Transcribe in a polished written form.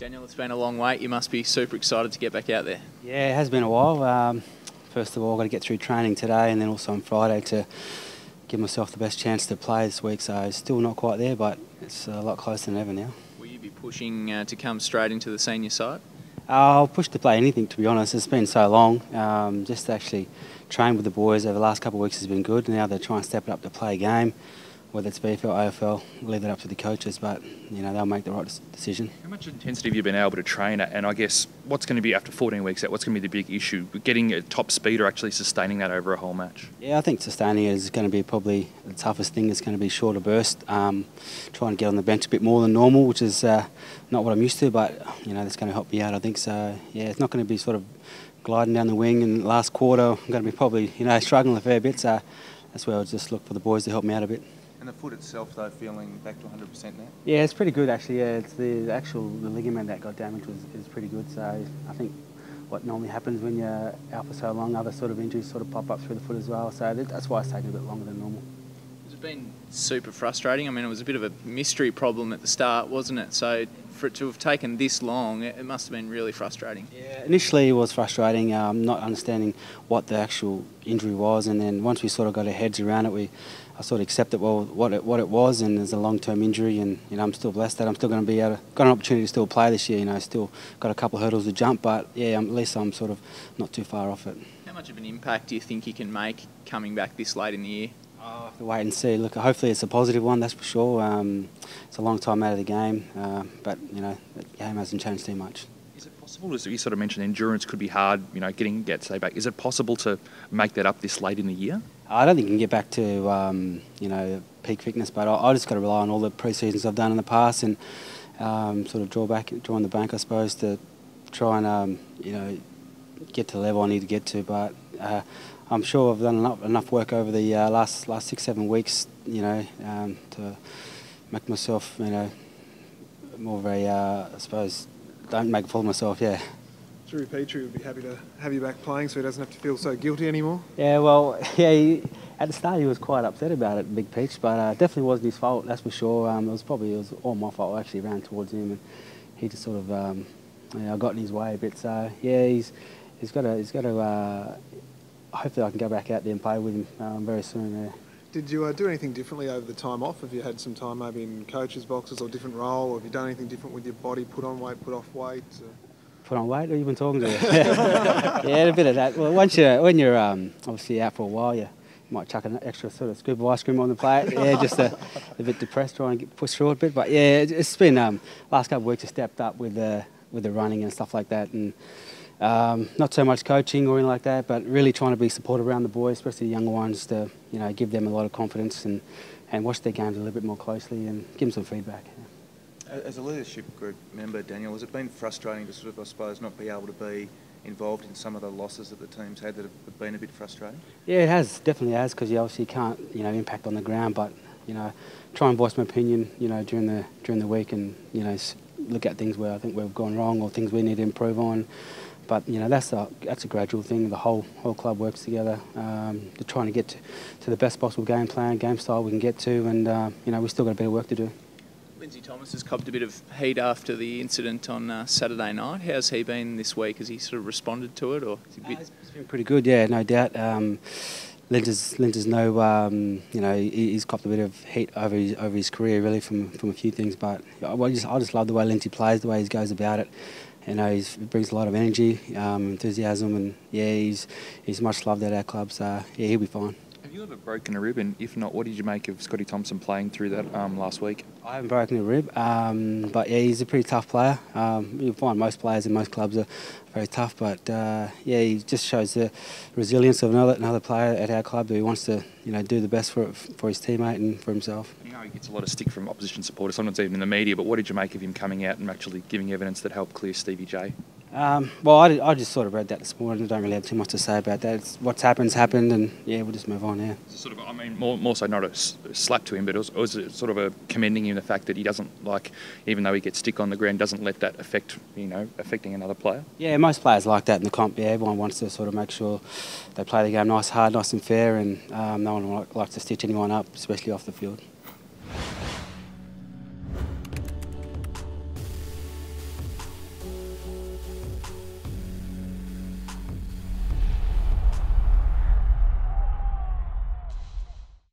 Daniel, it's been a long wait. You must be super excited to get back out there. Yeah, it has been a while. First of all, I've got to get through training today and then also on Friday to give myself the best chance to play this week. So it's still not quite there, but it's a lot closer than ever now. Will you be pushing to come straight into the senior side? I'll push to play anything, to be honest. It's been so long. Just to actually train with the boys over the last couple of weeks has been good. Now they're trying to step it up to play a game. Whether it's VFL or AFL, we'll leave it up to the coaches, but they'll make the right decision. How much intensity have you been able to train at? And I guess what's going to be after 14 weeks out? What's going to be the big issue? Getting a top speed or actually sustaining that over a whole match? Yeah, I think sustaining it is going to be probably the toughest thing. It's going to be shorter burst. Trying to get on the bench a bit more than normal, which is not what I'm used to, but that's going to help me out. I think so. Yeah, it's not going to be sort of gliding down the wing in the last quarter. I'm going to be probably struggling a fair bit. So that's where I'll just look for the boys to help me out a bit. And the foot itself, though, feeling back to 100% now? Yeah, it's pretty good actually. Yeah, it's the ligament that got damaged is pretty good. So I think what normally happens when you're out for so long, other sort of injuries sort of pop up through the foot as well. So that's why it's taking a bit longer than normal. It's been super frustrating. I mean, it was a bit of a mystery problem at the start, wasn't it? So for it to have taken this long, it must have been really frustrating. Yeah, initially it was frustrating, not understanding what the actual injury was, and then once we sort of got our heads around it, I sort of accepted what it was, and there's a long-term injury, and I'm still blessed that I'm still going to be got an opportunity to still play this year. Still got a couple of hurdles to jump, but yeah, at least I'm sort of not too far off it. How much of an impact do you think you can make coming back this late in the year? I'll have to wait and see. Look, hopefully it's a positive one, that's for sure. It's a long time out of the game, but the game hasn't changed too much. Is it possible, as you sort of mentioned, endurance could be hard, get say back. Is it possible to make that up this late in the year? I don't think you can get back to peak fitness, but I just got to rely on all the pre-seasons I've done in the past and sort of draw on the bank, I suppose, to try and get to the level I need to get to. But I'm sure I've done enough work over the last 6-7 weeks, to make myself more of a I suppose don't make a fool of myself. Yeah. Drew Petrie would be happy to have you back playing so he doesn't have to feel so guilty anymore. Yeah, well, at the start he was quite upset about it, Big Peach, but definitely wasn't his fault, that's for sure. It was all my fault. I actually ran towards him and he just sort of got in his way a bit. So yeah, he's got to hopefully I can go back out there and play with him very soon. Yeah. Did you do anything differently over the time off? Have you had some time maybe in coaches' boxes or different role? Or have you done anything different with your body, put on weight, put off weight? Put on weight? Who have you been talking to? Yeah, a bit of that. Well, when you're obviously out for a while, you might chuck an extra sort of scoop of ice cream on the plate. Yeah, just a bit depressed, trying to push through a bit. But yeah, it's been last couple of weeks. I stepped up with the running and stuff like that, and not so much coaching or anything like that, but really trying to be supportive around the boys, especially the younger ones, to give them a lot of confidence and watch their games a little bit more closely and give them some feedback. As a leadership group member, Daniel, has it been frustrating to sort of, I suppose, not be able to be involved in some of the losses that the team's had that have been a bit frustrating? Yeah, it has, definitely has, because you obviously can't, impact on the ground, but, try and voice my opinion, during the week and, look at things where I think we've gone wrong or things we need to improve on. But that's a gradual thing. The whole club works together to trying to get to the best possible game plan, game style we can get to, and we've still got a bit of work to do. Lindsay Thomas has copped a bit of heat after the incident on Saturday night. How's he been this week? Has he sort of responded to it, or is he He's been pretty good, yeah, no doubt. Lindsay's he's copped a bit of heat over his career really from a few things, but I just love the way Lindsay plays, the way he goes about it. He brings a lot of energy, enthusiasm, and yeah, he's much loved at our club. So yeah, he'll be fine. Have you ever broken a rib? And if not, what did you make of Scotty Thompson playing through that last week? I haven't broken a rib, but yeah, he's a pretty tough player. You'll find most players in most clubs are very tough, but yeah, he just shows the resilience of another player at our club who wants to do the best for his teammate and for himself. He gets a lot of stick from opposition supporters, sometimes even in the media, but what did you make of him coming out and actually giving evidence that helped clear Stevie J? Well, I just sort of read that this morning. I don't really have too much to say about that. What's happened's happened, and yeah, we'll just move on. Yeah. Sort of, more so not a slap to him, but it was sort of a commending him the fact that he doesn't even though he gets stick on the ground, doesn't let that affect affecting another player. Yeah, most players like that in the comp. Yeah, everyone wants to sort of make sure they play the game nice, hard, nice and fair, and no one likes to stitch anyone up, especially off the field.